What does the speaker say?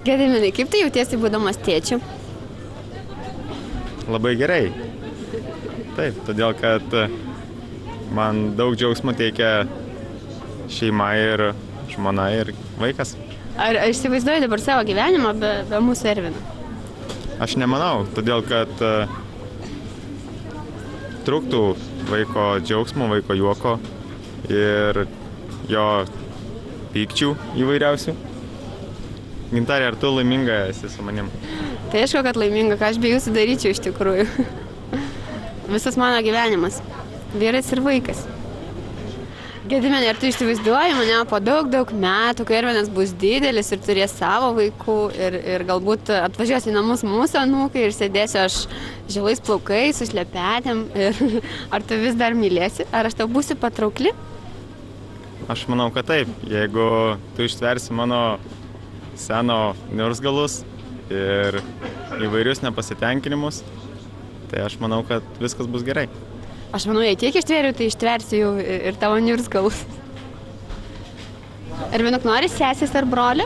Gediminai, kaip tai jautiesi būdamas tėčiu? Labai gerai. Taip, todėl kad man daug džiaugsmo teikia šeima ir žmona ir vaikas. Ar įsivaizduoji dabar savo gyvenimą be mūsų Ervino? Aš nemanau, todėl kad trūktų vaiko džiaugsmo, vaiko juoko ir jo pykčių įvairiausių. Gintarė, ar tu laiminga esi su manim? Tai aišku, kad laiminga, ką aš be jūsų daryčiau iš tikrųjų. Visas mano gyvenimas. Vyras ir vaikas. Gediminai, ar tu įsivaizduoji mane po daug metų, kai Ervinas bus didelis ir turės savo vaikų ir galbūt atvažiuos į namus mūsų anūkai ir sėdėsiu aš žilais plaukais, su šlepetėm. Ar tu vis dar mylėsi? Ar aš tau būsiu patraukli? Aš manau, kad taip. Jeigu tu ištversi mano seno niurzgalus ir įvairius nepasitenkinimus, tai aš manau, kad viskas bus gerai. Aš manau, jei tiek ištveriu, tai ištversiu jau ir tavo niurzgalus. Ervinuk, nori sesės ar brolio?